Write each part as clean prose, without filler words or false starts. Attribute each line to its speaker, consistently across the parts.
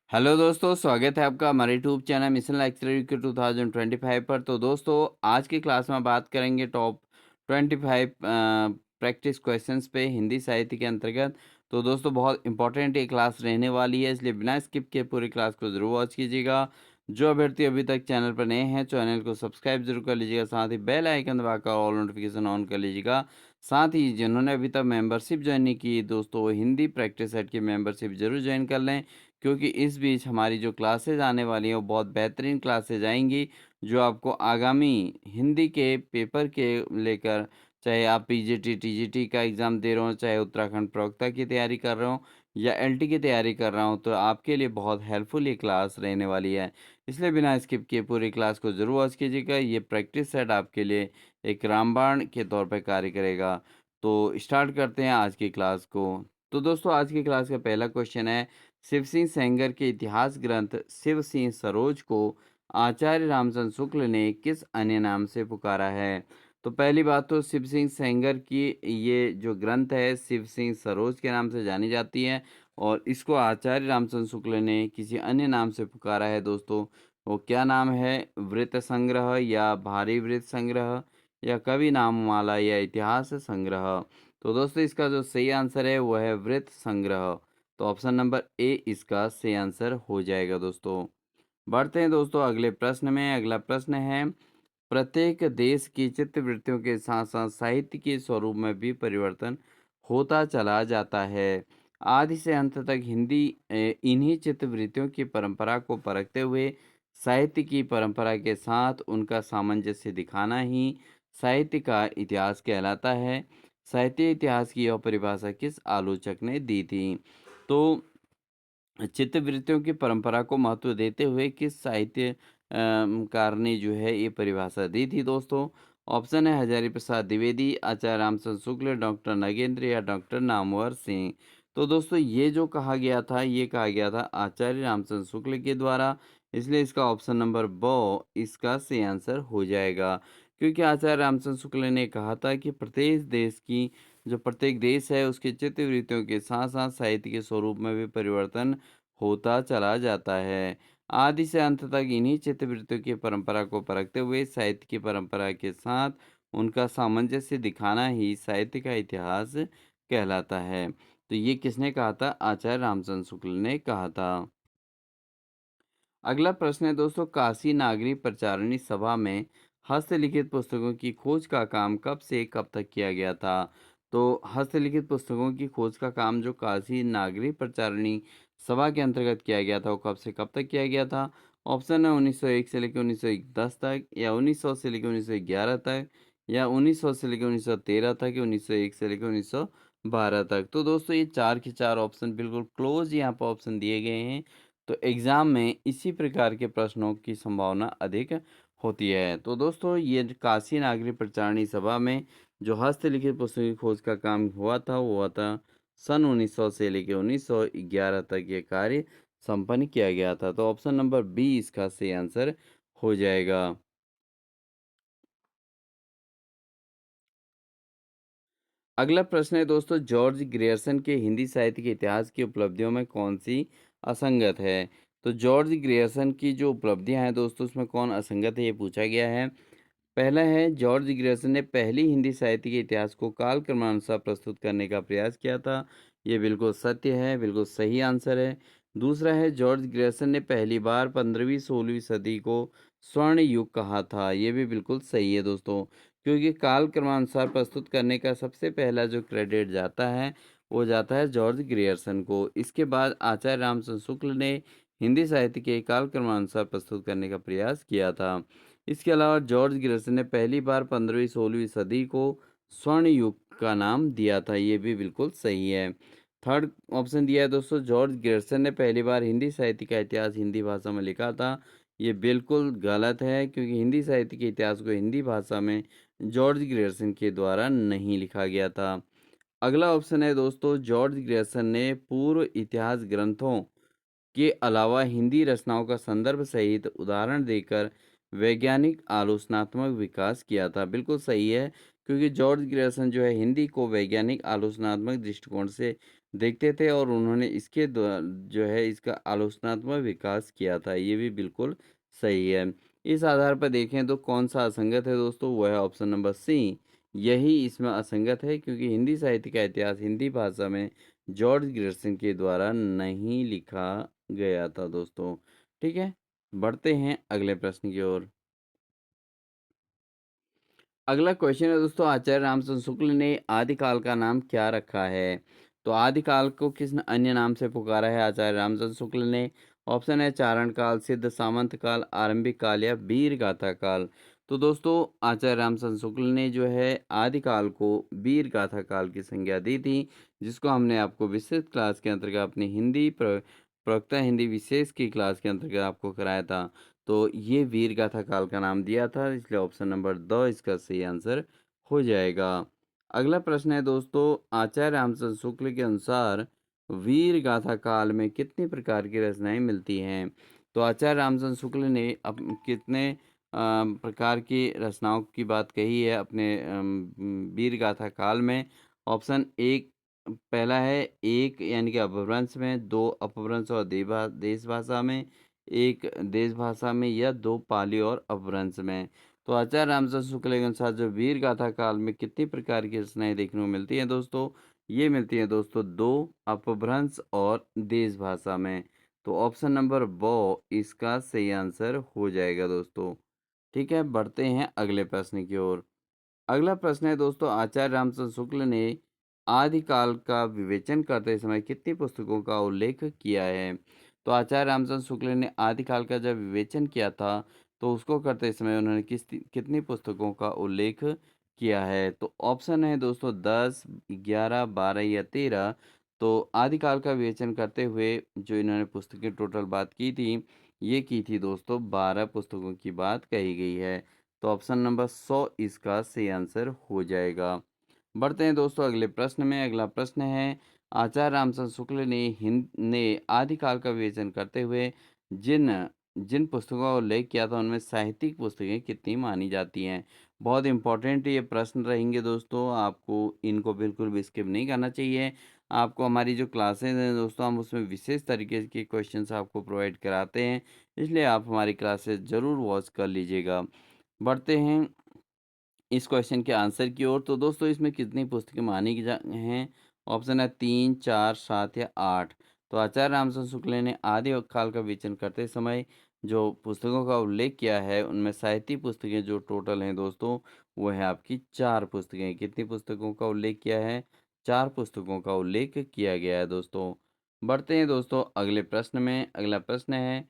Speaker 1: Hello दोस्तों, स्वागत है आपका हमारे यूट्यूब चैनल मिशन लेक्चरर के 2025 पर। तो दोस्तों, आज की क्लास में बात करेंगे टॉप 25 प्रैक्टिस क्वेश्चंस पे हिंदी साहित्य के अंतर्गत। तो दोस्तों, बहुत इंपॉर्टेंट ये क्लास रहने वाली है, इसलिए बिना स्किप किए पूरी क्लास को ज़रूर वॉच कीजिएगा। जो अभ्यर्थी अभी तक चैनल पर नए हैं, चैनल को सब्सक्राइब जरूर कर लीजिएगा, साथ ही बेल आइकन दबाकर ऑल नोटिफिकेशन ऑन कर लीजिएगा। साथ ही जिन्होंने अभी तक मेंबरशिप ज्वाइन नहीं की दोस्तों, वो हिंदी प्रैक्टिस सेट की मेंबरशिप जरूर ज्वाइन कर लें, क्योंकि इस बीच हमारी जो क्लासेज आने वाली हैं वो बहुत बेहतरीन क्लासेज आएंगी, जो आपको आगामी हिंदी के पेपर के लेकर, चाहे आप पीजीटी टीजीटी का एग्ज़ाम दे रहे हो, चाहे उत्तराखंड प्रवक्ता की तैयारी कर रहे हो या एलटी की तैयारी कर रहा हूँ, तो आपके लिए बहुत हेल्पफुल ये क्लास रहने वाली है। इसलिए बिना स्किप किए पूरी क्लास को ज़रूर वॉच कीजिएगा। ये प्रैक्टिस सेट आपके लिए एक रामबाण के तौर पर कार्य करेगा। तो स्टार्ट करते हैं आज की क्लास को। तो दोस्तों, आज की क्लास का पहला क्वेश्चन है, शिव सिंह सेंगर के इतिहास ग्रंथ शिव सिंह सरोज को आचार्य रामचंद्र शुक्ल ने किस अन्य नाम से पुकारा है? तो पहली बात तो शिव सिंह सेंगर की ये जो ग्रंथ है शिव सिंह सरोज के नाम से जानी जाती है, और इसको आचार्य रामचंद्र शुक्ल ने किसी अन्य नाम से पुकारा है दोस्तों। वो क्या नाम है? वृत्त संग्रह, या भारी वृत्त संग्रह, या कवि नाममाला, या इतिहास संग्रह? तो दोस्तों, इसका जो सही आंसर है वो है वृत्त संग्रह। तो ऑप्शन नंबर ए इसका सही आंसर हो जाएगा दोस्तों। बढ़ते हैं दोस्तों अगले प्रश्न में। अगला प्रश्न है, प्रत्येक देश की चित्तवृत्तियों के साथ साथ साहित्य के स्वरूप में भी परिवर्तन होता चला जाता है। आदि से अंत तक हिंदी इन्हीं चित्तवृत्तियों की परंपरा को परखते हुए साहित्य की परंपरा के साथ उनका सामंजस्य दिखाना ही साहित्य का इतिहास कहलाता है। साहित्य इतिहास की यह परिभाषा किस आलोचक ने दी थी? तो चित्तवृत्तियों की परंपरा को महत्व देते हुए किस कार ने जो है ये परिभाषा दी थी दोस्तों? ऑप्शन है हजारी प्रसाद द्विवेदी, आचार्य रामचंद्र शुक्ल, डॉक्टर नगेंद्र, या डॉक्टर नामवर सिंह। तो दोस्तों, ये जो कहा गया था ये कहा गया था आचार्य रामचंद्र शुक्ल के द्वारा, इसलिए इसका ऑप्शन नंबर ब इसका सही आंसर हो जाएगा। क्योंकि आचार्य रामचंद्र शुक्ल ने कहा था कि प्रत्येक देश है उसकी चित्तवृत्तियों के साथ साथ साहित्य के स्वरूप में भी परिवर्तन होता चला जाता है। आदि से अंत तक इन्हीं चित्तवृत्तियों की परंपरा को परखते हुए साहित्य की परंपरा के साथ उनका सामंजस्य दिखाना ही साहित्य का इतिहास कहलाता है। तो ये किसने कहा था? आचार्य रामचंद्र शुक्ल ने कहा था। अगला प्रश्न है दोस्तों, काशी नागरी प्रचारिणी सभा में हस्तलिखित पुस्तकों की खोज का काम कब से कब तक किया गया था? तो हस्तलिखित पुस्तकों की खोज का काम जो काशी नागरी प्रचारिणी सभा के अंतर्गत किया गया था, वो कब से कब तक किया गया था? ऑप्शन है 1901 से लेकर 1910 तक, या 1900 से लेकर 1911 तक, या 1900 से लेकर 1913 तक, या 1901 से लेकर 1912 तक। तो दोस्तों, ये चार के चार ऑप्शन बिल्कुल क्लोज यहाँ पर ऑप्शन दिए गए हैं। तो एग्ज़ाम में इसी प्रकार के प्रश्नों की संभावना अधिक होती है। तो दोस्तों, ये काशी नागरी प्रचारिणी सभा में जो हस्तलिखित पुस्तकों की खोज का काम हुआ था वो हुआ था सन 1900 से लेकर 1911 तक ये कार्य संपन्न किया गया था। तो ऑप्शन नंबर बी इसका सही आंसर हो जाएगा। अगला प्रश्न है दोस्तों, जॉर्ज ग्रियर्सन के हिंदी साहित्य के इतिहास की उपलब्धियों में कौन सी असंगत है? तो जॉर्ज ग्रियर्सन की जो उपलब्धियां हैं दोस्तों, उसमें कौन असंगत है ये पूछा गया है। पहला है, जॉर्ज ग्रियर्सन ने पहली हिंदी साहित्य के इतिहास को काल क्रमानुसार प्रस्तुत करने का प्रयास किया था। ये बिल्कुल सत्य है, बिल्कुल सही आंसर है। दूसरा है, जॉर्ज ग्रियर्सन ने पहली बार 15वीं-16वीं सदी को स्वर्ण युग कहा था। ये भी बिल्कुल सही है दोस्तों, क्योंकि काल क्रमानुसार प्रस्तुत करने का सबसे पहला जो क्रेडिट जाता है वो जाता है जॉर्ज ग्रियर्सन को। इसके बाद आचार्य रामचंद्र शुक्ल ने हिंदी साहित्य के काल क्रमानुसार प्रस्तुत करने का प्रयास किया था। इसके अलावा जॉर्ज ग्रियर्सन ने पहली बार 15वीं-16वीं सदी को स्वर्ण युग का नाम दिया था। ये भी बिल्कुल सही है। थर्ड ऑप्शन दिया है दोस्तों, जॉर्ज ग्रियर्सन ने पहली बार हिंदी साहित्य का इतिहास हिंदी भाषा में लिखा था। ये बिल्कुल गलत है, क्योंकि हिंदी साहित्य के इतिहास को हिंदी भाषा में जॉर्ज ग्रियर्सन के द्वारा नहीं लिखा गया था। अगला ऑप्शन है दोस्तों, जॉर्ज ग्रियर्सन ने पूर्व इतिहास ग्रंथों के अलावा हिंदी रचनाओं का संदर्भ सहित उदाहरण देकर वैज्ञानिक आलोचनात्मक विकास किया था। बिल्कुल सही है, क्योंकि जॉर्ज ग्रियर्सन जो है हिंदी को वैज्ञानिक आलोचनात्मक दृष्टिकोण से देखते थे और उन्होंने इसके जो है इसका आलोचनात्मक विकास किया था। ये भी बिल्कुल सही है। इस आधार पर देखें तो कौन-सा असंगत है दोस्तों? वो है ऑप्शन नंबर सी। यही इसमें असंगत है क्योंकि हिंदी साहित्य का इतिहास हिंदी भाषा में जॉर्ज ग्रियर्सन के द्वारा नहीं लिखा गया था दोस्तों। ठीक है? बढ़ते हैं अगले प्रश्न की ओर। अगला क्वेश्चन है दोस्तों, आचार्य रामचंद्र शुक्ल ने आदिकाल का नाम क्या रखा है? तो आदिकाल को किस अन्य नाम से पुकारा है आचार्य रामचंद्र शुक्ल ने? ऑप्शन है चारण काल, सिद्ध सामंत काल, आरंभिक काल या वीर गाथा काल। तो दोस्तों आचार्य रामचंद्र शुक्ल ने जो है आदिकाल को वीर गाथा काल की संज्ञा दी थी, जिसको हमने आपको विस्तृत क्लास के अंतर्गत अपनी हिंदी प्रवक्ता हिंदी विशेष की क्लास के अंतर्गत आपको कराया था। तो ये वीर गाथा काल का नाम दिया था, इसलिए ऑप्शन नंबर 2 इसका सही आंसर हो जाएगा। अगला प्रश्न है दोस्तों, आचार्य रामचंद्र शुक्ल के अनुसार वीर गाथा काल में कितनी प्रकार की रचनाएं मिलती हैं? तो आचार्य रामचंद्र शुक्ल ने कितने प्रकार की रचनाओं की बात कही है अपने वीर गाथा काल में? ऑप्शन एक पहला है, एक यानी कि अपभ्रंश में, दो अपभ्रंश और देश भाषा में, एक देश भाषा में या दो पाली और अपभ्रंश में। तो आचार्य रामचंद्र शुक्ल के अनुसार जो वीर गाथा काल में कितनी प्रकार की रचनाएं देखने को मिलती हैं दोस्तों? ये मिलती हैं दोस्तों दो अपभ्रंश और देश भाषा में। तो ऑप्शन नंबर बो इसका सही आंसर हो जाएगा दोस्तों। ठीक है, बढ़ते हैं अगले प्रश्न की ओर। अगला प्रश्न है दोस्तों, आचार्य रामचंद्र शुक्ल ने आदिकाल का विवेचन करते समय कितनी पुस्तकों का उल्लेख किया है? तो आचार्य रामचंद्र शुक्ल ने आदिकाल का जब विवेचन किया था तो उसको करते समय उन्होंने कितनी पुस्तकों का उल्लेख किया है? तो ऑप्शन है दोस्तों 10, 11, 12 या 13। तो आदिकाल का विवेचन करते हुए जो इन्होंने पुस्तकें टोटल बात की थी, ये की थी दोस्तों 12 पुस्तकों की बात कही गई है। तो ऑप्शन नंबर 100 इसका सही आंसर हो जाएगा। बढ़ते हैं दोस्तों अगले प्रश्न में। अगला प्रश्न है, आचार्य रामचंद्र शुक्ल ने आदिकाल का विवेचन करते हुए जिन जिन पुस्तकों का उल्लेख किया था उनमें साहित्यिक पुस्तकें कितनी मानी जाती हैं? बहुत इंपॉर्टेंट ये प्रश्न रहेंगे दोस्तों, आपको इनको बिल्कुल भी स्किप नहीं करना चाहिए। आपको हमारी जो क्लासेस हैं दोस्तों, हम उसमें विशेष तरीके के क्वेश्चंस आपको प्रोवाइड कराते हैं, इसलिए आप हमारी क्लासेस ज़रूर वॉच कर लीजिएगा। बढ़ते हैं इस क्वेश्चन के आंसर की ओर। तो दोस्तों इसमें कितनी पुस्तकें मानी हैं? ऑप्शन है 3, 4, 7 या 8। तो आचार्य रामचंद्र शुक्ल ने आदि काल का विवेचन करते समय जो पुस्तकों का उल्लेख किया है उनमें साहित्यिक पुस्तकें जो टोटल हैं दोस्तों, वो है आपकी 4 पुस्तकें। कितनी पुस्तकों का उल्लेख किया है? 4 पुस्तकों का उल्लेख किया गया है दोस्तों। बढ़ते हैं दोस्तों अगले प्रश्न में। अगला प्रश्न है,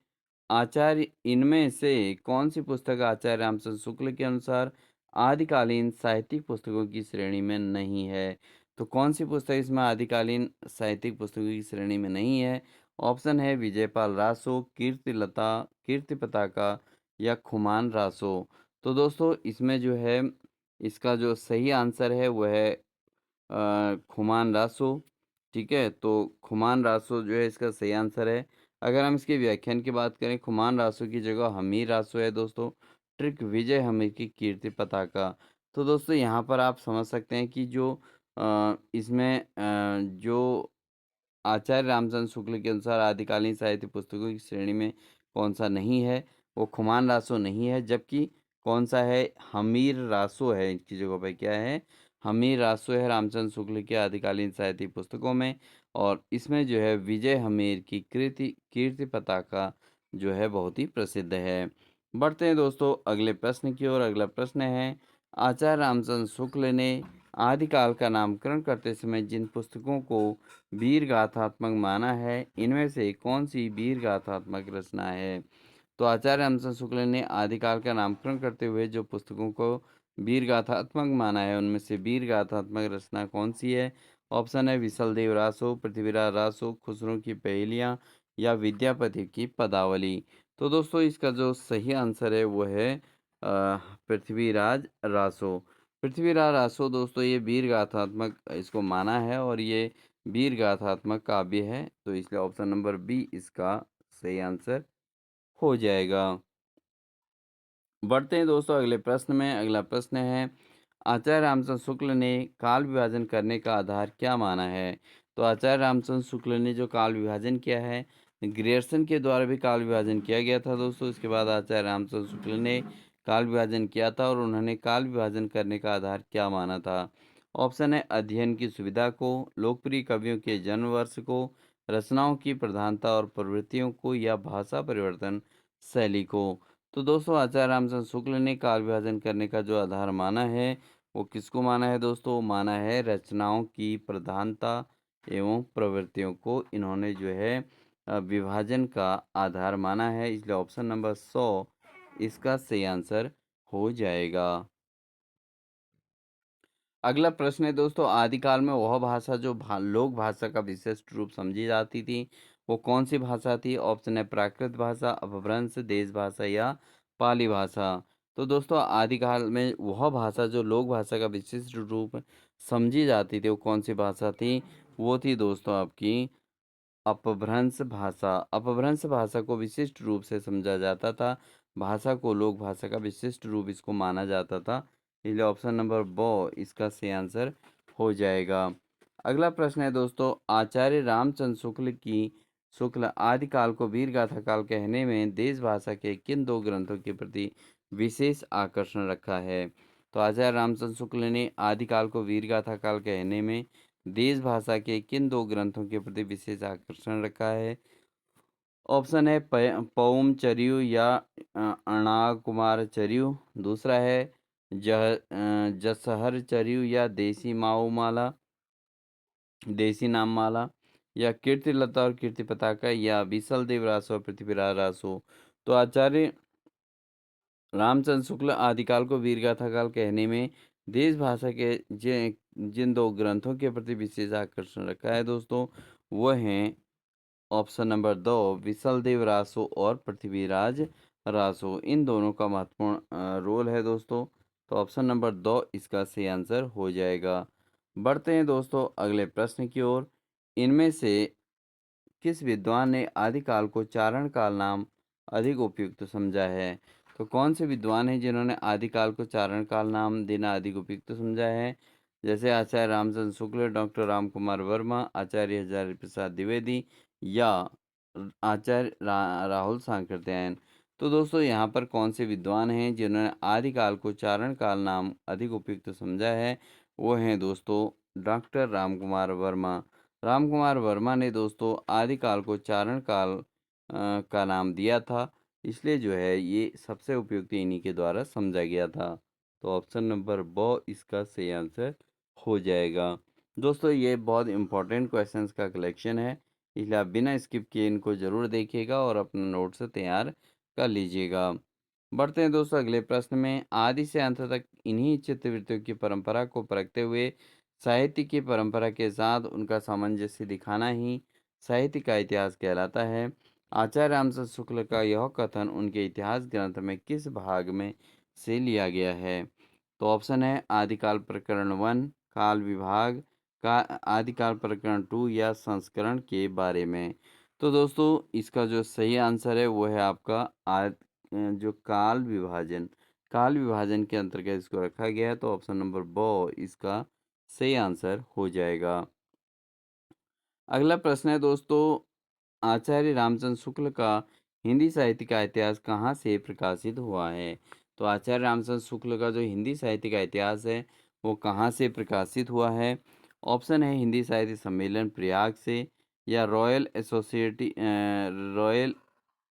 Speaker 1: आचार्य इनमें से कौन सी पुस्तक आचार्य रामचंद्र शुक्ल के अनुसार आदिकालीन साहित्यिक पुस्तकों की श्रेणी में नहीं है? तो कौन सी पुस्तक इसमें आदिकालीन साहित्यिक पुस्तकों की श्रेणी में नहीं है? ऑप्शन है विजयपाल रासो, कीर्तिलता, कीर्ति पताका या खुमान रासो। तो दोस्तों इसमें जो है इसका जो सही आंसर है वो है खुमान रासो। ठीक है, तो खुमान रासो जो है इसका सही आंसर है। अगर हम इसके व्याख्यान की बात करें, खुमान रासो की जगह हमीर रासो है दोस्तों। ट्रिक विजय हमीर की कीर्ति पताका। तो दोस्तों यहाँ पर आप समझ सकते हैं कि जो इसमें जो आचार्य रामचंद्र शुक्ल के अनुसार आदिकालीन साहित्य पुस्तकों की श्रेणी में कौन-सा नहीं है, वो खुमान रासो नहीं है, जबकि कौन-सा है, हमीर रासो है, इसकी जगह पे क्या है, हमीर रासो है रामचंद्र शुक्ल के आदिकालीन साहित्य पुस्तकों में। और इसमें जो है विजय हमीर की कीर्ति पताका जो है बहुत ही प्रसिद्ध है। बढ़ते हैं दोस्तों अगले प्रश्न की ओर। अगला प्रश्न है, आचार्य रामचंद्र शुक्ल ने आदिकाल का नामकरण करते समय जिन पुस्तकों को वीर गाथात्मक माना है, इनमें से कौन-सी वीर गाथात्मक रचना है? तो आचार्य रामचंद्र शुक्ल ने आदिकाल का नामकरण करते हुए जो पुस्तकों को वीर गाथात्मक माना है, उनमें से वीर गाथात्मक रचना कौन-सी है? ऑप्शन है विशलदेव रासो, पृथ्वीराज रासो, खुसरो की पहेलियाँ या विद्यापति की पदावली। तो दोस्तों इसका जो सही आंसर है वो है पृथ्वीराज रासो। पृथ्वीराज रासो दोस्तों ये वीर गाथात्मक इसको माना है और ये वीर गाथात्मक काव्य है, तो इसलिए ऑप्शन नंबर बी इसका सही आंसर हो जाएगा। बढ़ते हैं दोस्तों अगले प्रश्न में। अगला प्रश्न है, आचार्य रामचंद्र शुक्ल ने काल विभाजन करने का आधार क्या माना है? तो आचार्य रामचंद्र शुक्ल ने जो काल विभाजन किया है, ग्रियर्सन के द्वारा भी काल विभाजन किया गया था दोस्तों। इसके बाद आचार्य रामचंद्र शुक्ल ने काल विभाजन किया था और उन्होंने काल विभाजन करने का आधार क्या माना था? ऑप्शन है अध्ययन की सुविधा को, लोकप्रिय कवियों के जन्म वर्ष को, रचनाओं की प्रधानता और प्रवृत्तियों को, या भाषा परिवर्तन शैली को। तो दोस्तों आचार्य रामचंद्र शुक्ल ने काल विभाजन करने का जो आधार माना है, वो किसको माना है दोस्तों? माना है रचनाओं की प्रधानता एवं प्रवृत्तियों को इन्होंने जो है विभाजन का आधार माना है। इसलिए ऑप्शन नंबर 100 इसका सही आंसर हो जाएगा। अगला प्रश्न है दोस्तों, आदिकाल में वह भाषा जो लोक भाषा का विशिष्ट रूप समझी जाती थी, वो कौन सी भाषा थी? ऑप्शन है प्राकृत भाषा, अपभ्रंश, देश भाषा, या पाली भाषा। तो दोस्तों आदिकाल में वह भाषा जो लोक भाषा का विशिष्ट रूप समझी जाती थी, वो कौन सी भाषा थी? वो थी दोस्तों आपकी अपभ्रंश भाषा। अपभ्रंश भाषा को विशिष्ट रूप से समझा जाता था, भाषा को लोक भाषा का विशिष्ट रूप इसको माना जाता था। इसलिए ऑप्शन नंबर बो इसका सही आंसर हो जाएगा। अगला प्रश्न है दोस्तों, आचार्य रामचंद्र शुक्ल आदिकाल को वीर गाथा काल कहने में देश भाषा के किन दो ग्रंथों के प्रति विशेष आकर्षण रखा है? तो आचार्य रामचंद्र शुक्ल ने आदिकाल को वीर गाथा काल कहने में देश भाषा के किन दो ग्रंथों के प्रति विशेष आकर्षण रखा है? ऑप्शन है पौम चरियु या अणाग कुमार चरियु। दूसरा है जसहर चरियु या देसी नाम माला, या कीर्ति लता और कीर्ति पताका, या विसल देव रासो और पृथ्वीराज रासो। तो आचार्य रामचंद्र शुक्ल आदिकाल को वीरगाथा काल कहने में देश भाषा के जिन दो ग्रंथों के प्रति विशेष आकर्षण रखा है दोस्तों, वो हैं ऑप्शन नंबर 2 विसल देव रासो और पृथ्वीराज रासो। इन दोनों का महत्वपूर्ण रोल है दोस्तों। तो ऑप्शन नंबर 2 इसका सही आंसर हो जाएगा। बढ़ते हैं दोस्तों अगले प्रश्न की ओर। इनमें से किस विद्वान ने आदिकाल को चारण काल नाम अधिक उपयुक्त समझा है? तो कौन से विद्वान हैं जिन्होंने आदिकाल को चारण काल नाम देना अधिक उपयुक्त समझा है? जैसे आचार्य रामचंद्र शुक्ल, डॉक्टर राम कुमार वर्मा, आचार्य हजारी प्रसाद द्विवेदी, या आचार्य राहुल सांकृत्यायन। तो दोस्तों यहाँ पर कौन से विद्वान हैं जिन्होंने आदिकाल को चारण काल नाम अधिक उपयुक्त समझा है? वो हैं दोस्तों डॉक्टर राम कुमार वर्मा। राम कुमार वर्मा ने दोस्तों आदिकाल को चारण काल का नाम दिया था, इसलिए जो है ये सबसे उपयुक्त इन्हीं के द्वारा समझा गया था। तो ऑप्शन नंबर ब इसका सही आंसर हो जाएगा। दोस्तों ये बहुत इंपॉर्टेंट क्वेश्चंस का कलेक्शन है, इसलिए आप बिना स्किप किए इनको ज़रूर देखिएगा और अपना नोट्स तैयार कर लीजिएगा। बढ़ते हैं दोस्तों अगले प्रश्न में। आदि से अंत तक इन्हीं चित्तवृत्तियों की परंपरा को परखते हुए साहित्य की परंपरा के साथ उनका सामंजस्य दिखाना ही साहित्य का इतिहास कहलाता है। आचार्य रामचंद्र शुक्ल का यह कथन उनके इतिहास ग्रंथ में किस भाग में से लिया गया है? तो ऑप्शन है आदिकाल प्रकरण 1, काल विभाग का, आदिकाल प्रकरण 2, या संस्करण के बारे में। तो दोस्तों इसका जो सही आंसर है वो है आपका जो काल विभाजन के अंतर्गत इसको रखा गया है। तो ऑप्शन नंबर ब इसका सही आंसर हो जाएगा। अगला प्रश्न है दोस्तों, आचार्य रामचंद्र शुक्ल का हिंदी साहित्य का इतिहास कहाँ से प्रकाशित हुआ है? तो आचार्य रामचंद्र शुक्ल का जो हिंदी साहित्य का इतिहास है वो कहाँ से प्रकाशित हुआ है? ऑप्शन है हिंदी साहित्य सम्मेलन प्रयाग से, या Royal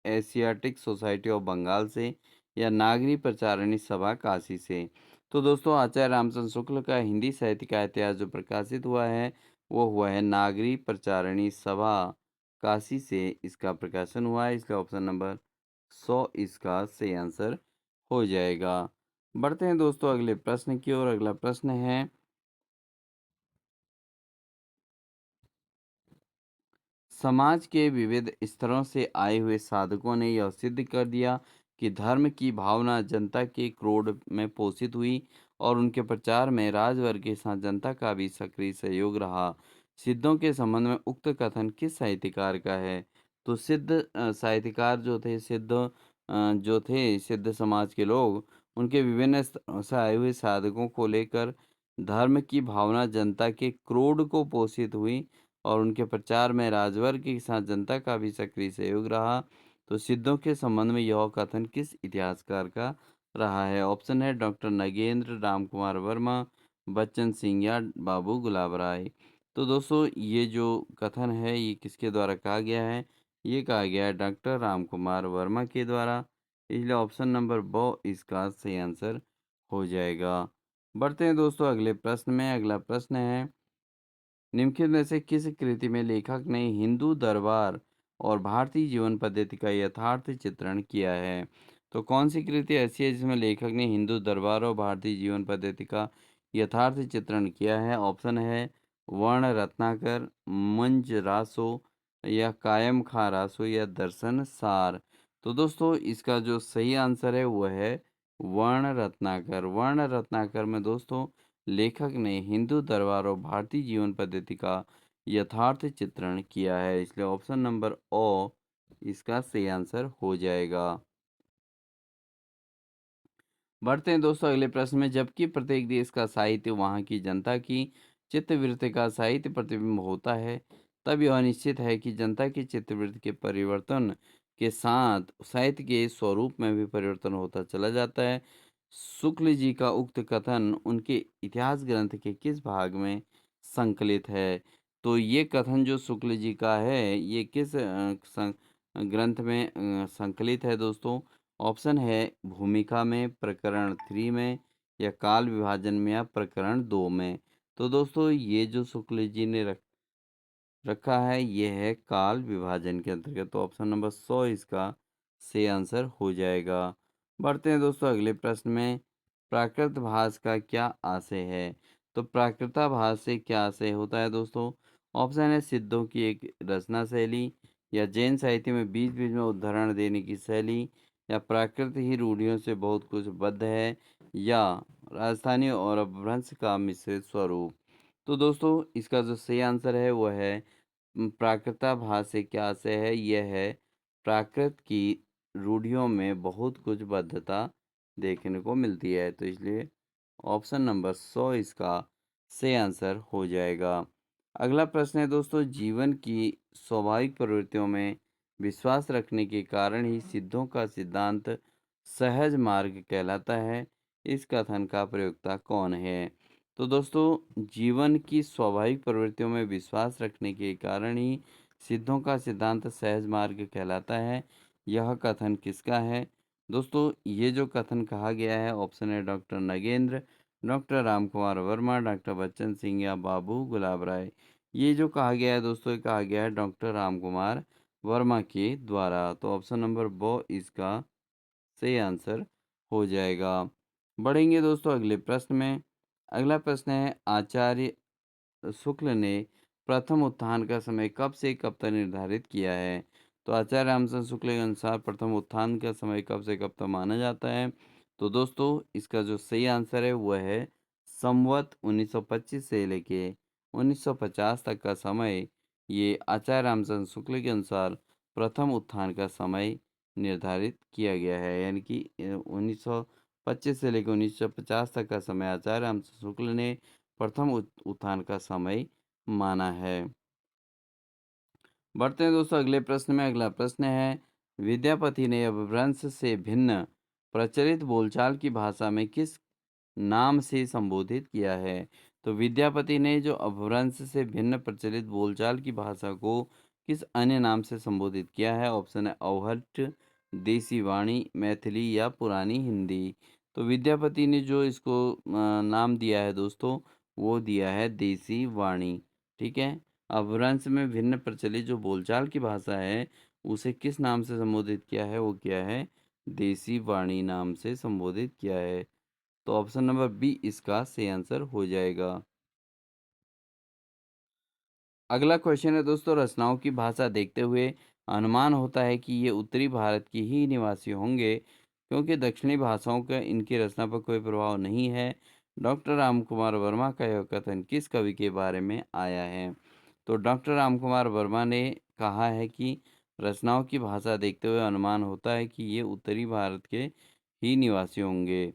Speaker 1: Asiatic Society of Bengal से, या नागरी प्रचारणी सभा काशी से। तो दोस्तों आचार्य रामचंद्र शुक्ल का हिंदी साहित्य का इतिहास जो प्रकाशित हुआ है वो हुआ है नागरी प्रचारणी सभा काशी से, इसका प्रकाशन हुआ है। इसका ऑप्शन नंबर 100 इसका सही आंसर हो जाएगा। बढ़ते हैं दोस्तों अगले प्रश्न की ओर। अगला प्रश्न है, समाज के विविध स्तरों से आए हुए साधकों ने यह सिद्ध कर दिया कि धर्म की भावना जनता के क्रोध में पोषित हुई और उनके प्रचार में राजवर्ग के साथ जनता का भी सक्रिय सहयोग रहा। सिद्धों के संबंध में उक्त कथन किस साहित्यकार का है? तो सिद्ध साहित्यकार जो थे सिद्ध समाज के लोग, उनके विभिन्न स्तरों से आए हुए साधकों को लेकर धर्म की भावना जनता के क्रोध को पोषित हुई और उनके प्रचार में राजवर्ग के साथ जनता का भी सक्रिय सहयोग रहा। तो सिद्धों के संबंध में यह कथन किस इतिहासकार का रहा है? ऑप्शन है डॉक्टर नगेंद्र राम कुमार वर्मा, बच्चन सिंह या बाबू गुलाब राय। तो दोस्तों ये जो कथन है ये किसके द्वारा कहा गया है? ये कहा गया है डॉक्टर राम कुमार वर्मा के द्वारा। इसलिए ऑप्शन नंबर ब इसका सही आंसर हो जाएगा। बढ़ते हैं दोस्तों अगले प्रश्न में। अगला प्रश्न है, निम्नलिखित में से किस कृति में लेखक ने हिंदू दरबार और भारतीय जीवन पद्धति का यथार्थ चित्रण किया है? तो कौन सी कृति ऐसी है जिसमें लेखक ने हिंदू दरबार और भारतीय जीवन पद्धति का यथार्थ चित्रण किया है? ऑप्शन है वर्ण रत्नाकर, मंज रासो या कायम खा रासो या दर्शन सार। तो दोस्तों इसका जो सही आंसर है वह है वर्ण रत्नाकर। वर्ण रत्नाकर में दोस्तों लेखक ने हिंदू दरबार और भारतीय जीवन पद्धति का यथार्थ चित्रण किया है। इसलिए ऑप्शन नंबर ओ इसका सही आंसर हो जाएगा। बढ़ते हैं दोस्तों अगले प्रश्न में। जबकि प्रत्येक देश का साहित्य वहाँ की जनता की चित्तवृत्ति का साहित्य प्रतिबिंब होता है, तब यह निश्चित है कि जनता की चित्तवृत्ति के परिवर्तन के साथ साहित्य के स्वरूप में भी परिवर्तन होता चला जाता है। शुक्ल जी का उक्त कथन उनके इतिहास ग्रंथ के किस भाग में संकलित है? तो ये कथन जो शुक्ल जी का है ये किस ग्रंथ में संकलित है दोस्तों? ऑप्शन है भूमिका में, प्रकरण 3 में या काल विभाजन में या प्रकरण 2 में। तो दोस्तों ये जो शुक्ल जी ने रखा है ये है काल विभाजन के अंतर्गत। तो ऑप्शन नंबर 100 इसका सही आंसर हो जाएगा। बढ़ते हैं दोस्तों अगले प्रश्न में। प्राकृत भाष का क्या आशय है? तो प्राकृताभास से क्या आशय होता है दोस्तों? ऑप्शन है सिद्धों की एक रचना शैली, या जैन साहित्य में बीच बीच में उदाहरण देने की शैली, या प्राकृत ही रूढ़ियों से बहुत कुछ बद्ध है, या राजस्थानी और अपभ्रंश का मिश्रित स्वरूप। तो दोस्तों इसका जो सही आंसर है वह है प्राकृताभास से क्या आशय है? यह है प्राकृत की रूढ़ियों में बहुत कुछ बद्धता देखने को मिलती है। तो इसलिए ऑप्शन नंबर 100 इसका सही आंसर हो जाएगा। अगला प्रश्न है दोस्तों, जीवन की स्वाभाविक प्रवृत्तियों में विश्वास रखने के कारण ही सिद्धों का सिद्धांत सहज मार्ग कहलाता है। इस कथन का प्रयोक्ता कौन है? तो दोस्तों जीवन की स्वाभाविक प्रवृत्तियों में विश्वास रखने के कारण ही सिद्धों का सिद्धांत सहज मार्ग कहलाता है। यह कथन किसका है? दोस्तों ये जो कथन कहा गया है ऑप्शन है doctor Nagendra, doctor Ram Kumar Verma, doctor Bachchan Singh या बाबू गुलाब राय। ये जो कहा गया है दोस्तों ये कहा गया है डॉक्टर राम कुमार वर्मा के द्वारा। तो ऑप्शन नंबर ब इसका सही आंसर हो जाएगा। बढ़ेंगे दोस्तों अगले प्रश्न में। अगला प्रश्न है, आचार्य शुक्ल ने प्रथम उत्थान का समय कब से कब तक निर्धारित किया है? तो आचार्य रामचंद्र शुक्ल के अनुसार प्रथम उत्थान का समय कब से कब तक माना जाता है? तो दोस्तों इसका जो सही आंसर है वह है संवत 1925 से लेके 1950 तक का समय। ये आचार्य रामचंद्र शुक्ल के अनुसार प्रथम उत्थान का समय निर्धारित किया गया है। यानी कि 1925 से लेकर 1950 तक का समय आचार्य रामचंद्र शुक्ल ने प्रथम उत्थान का समय माना है। बढ़ते हैं दोस्तों अगले प्रश्न में। अगला प्रश्न है, विद्यापति ने अपभ्रंश से भिन्न प्रचलित बोलचाल की भाषा में किस नाम से संबोधित किया है? तो विद्यापति ने जो अपभ्रंश से भिन्न प्रचलित बोलचाल की भाषा को किस अन्य नाम से संबोधित किया है? ऑप्शन है अवहट्ट, देसी वाणी, मैथिली या पुरानी हिंदी। तो विद्यापति ने जो इसको नाम दिया है दोस्तों वो दिया है देसी वाणी। ठीक है। अपभ्रंश में भिन्न प्रचलित जो बोलचाल की भाषा है उसे किस नाम से संबोधित किया है? वो किया है देसी वाणी नाम से संबोधित किया है। तो ऑप्शन नंबर बी इसका सही आंसर हो जाएगा। अगला क्वेश्चन है दोस्तों, रचनाओं की भाषा देखते हुए अनुमान होता है कि ये उत्तरी भारत के ही निवासी होंगे, क्योंकि दक्षिणी भाषाओं का इनकी रचना पर कोई प्रभाव नहीं है। डॉक्टर राम कुमार वर्मा का यह कथन किस कवि के बारे में आया है? तो डॉक्टर राम कुमार वर्मा ने कहा है कि रचनाओं की भाषा देखते हुए अनुमान होता है कि ये उत्तरी भारत के ही निवासी होंगे।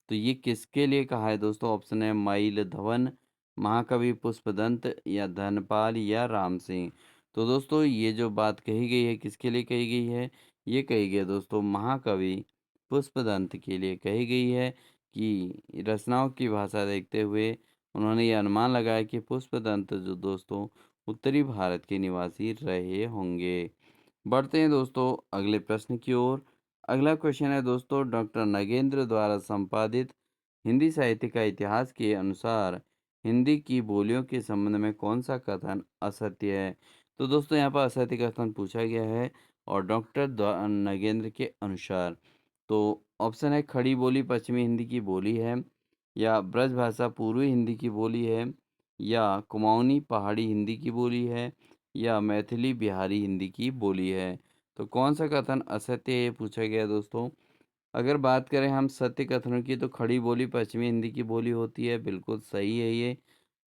Speaker 1: तो ये किसके लिए कहा है दोस्तों? ऑप्शन है माइल धवन, महाकवि पुष्पदंत या धनपाल या राम सिंह। तो दोस्तों ये जो बात कही गई है किसके लिए कही गई है? ये कही गई है दोस्तों महाकवि पुष्पदंत के लिए कही गई है कि रचनाओं की भाषा देखते हुए उन्होंने ये अनुमान लगाया कि पुष्पदंत जो दोस्तों उत्तरी भारत के निवासी रहे होंगे। बढ़ते हैं दोस्तों अगले प्रश्न की ओर। अगला क्वेश्चन है दोस्तों, डॉक्टर नगेंद्र द्वारा संपादित हिंदी साहित्य का इतिहास के अनुसार हिंदी की बोलियों के संबंध में कौन सा कथन असत्य है? तो दोस्तों यहाँ पर असत्य कथन पूछा गया है और डॉक्टर नगेंद्र के अनुसार। तो ऑप्शन है खड़ी बोली पश्चिमी हिंदी की बोली है, या ब्रजभाषा पूर्वी हिंदी की बोली है, या कुमाऊनी पहाड़ी हिंदी की बोली है, या मैथिली बिहारी हिंदी की बोली है। तो कौन सा कथन असत्य है ये पूछा गया है दोस्तों। अगर बात करें हम सत्य कथनों की तो खड़ी बोली पश्चिमी हिंदी की बोली होती है, बिल्कुल सही है ये।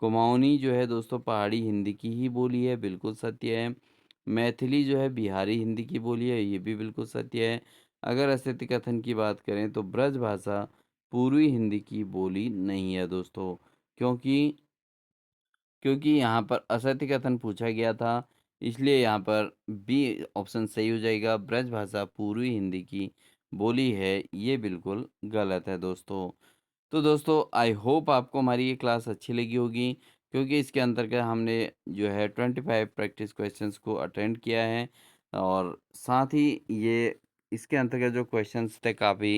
Speaker 1: कुमाऊनी जो है दोस्तों पहाड़ी हिंदी की ही बोली है, बिल्कुल सत्य है। मैथिली जो है बिहारी हिंदी की बोली है, ये भी बिल्कुल सत्य है। अगर असत्य कथन की बात करें तो ब्रज भाषा पूर्वी हिंदी की बोली नहीं है दोस्तों, क्योंकि क्योंकि यहाँ पर असत्य कथन पूछा गया था, इसलिए यहाँ पर बी ऑप्शन सही हो जाएगा। ब्रज भाषा पूर्वी हिंदी की बोली है, ये बिल्कुल गलत है दोस्तों। तो दोस्तों आई होप आपको हमारी ये क्लास अच्छी लगी होगी, क्योंकि इसके अंतर्गत हमने जो है 25 प्रैक्टिस क्वेश्चंस को अटेंड किया है और साथ ही ये इसके अंतर्गत जो क्वेश्चंस थे काफ़ी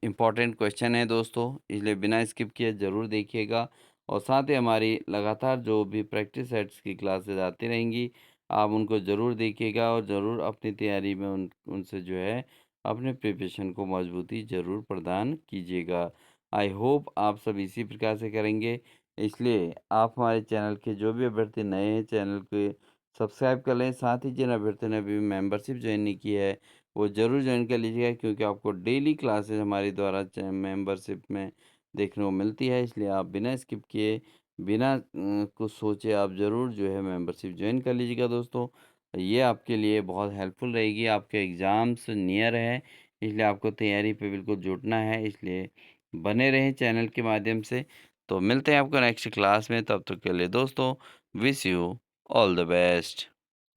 Speaker 1: इम्पोर्टेंट क्वेश्चन है दोस्तों, इसलिए बिना स्किप किए ज़रूर देखिएगा। और साथ ही हमारी लगातार जो भी प्रैक्टिस सेट्स की क्लासेस आती रहेंगी, आप उनको ज़रूर देखिएगा और ज़रूर अपनी तैयारी में उनसे जो है अपने प्रिपरेशन को मजबूती ज़रूर प्रदान कीजिएगा। आई होप आप सब इसी प्रकार से करेंगे, इसलिए आप हमारे चैनल के जो भी अभ्यर्थी नए हैं चैनल को सब्सक्राइब कर लें। साथ ही जिन अभ्यर्थियों ने अभी मेंबरशिप ज्वाइन नहीं की है वो ज़रूर ज्वाइन कर लीजिएगा, क्योंकि आपको डेली क्लासेस हमारे द्वारा मेंबरशिप में देखने को मिलती है। इसलिए आप बिना स्किप किए बिना कुछ सोचे आप ज़रूर जो है मेंबरशिप ज्वाइन कर लीजिएगा दोस्तों। ये आपके लिए बहुत हेल्पफुल रहेगी, आपके एग्ज़ाम्स नियर है, इसलिए आपको तैयारी पे बिल्कुल जुटना है, इसलिए बने रहें चैनल के माध्यम से। तो मिलते हैं आपको नेक्स्ट क्लास में, तब तक के लिए दोस्तों wish you all the best.